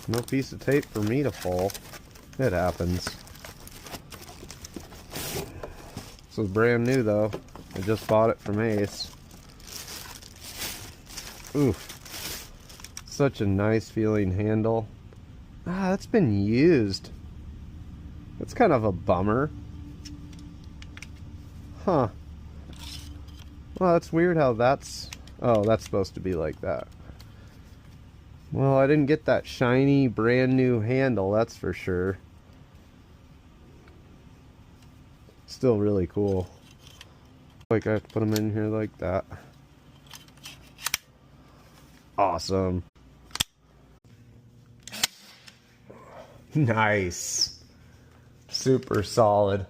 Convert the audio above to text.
No piece of tape for me to pull. It happens. This was brand new though. I just bought it from Ace. Oof. Such a nice feeling handle. Ah, that's been used. That's kind of a bummer. Huh. Well, that's weird how that's... Oh, that's supposed to be like that. Well, I didn't get that shiny, brand new handle, that's for sure. Still really cool. Like, I have to put them in here like that. Awesome. Nice. Super solid.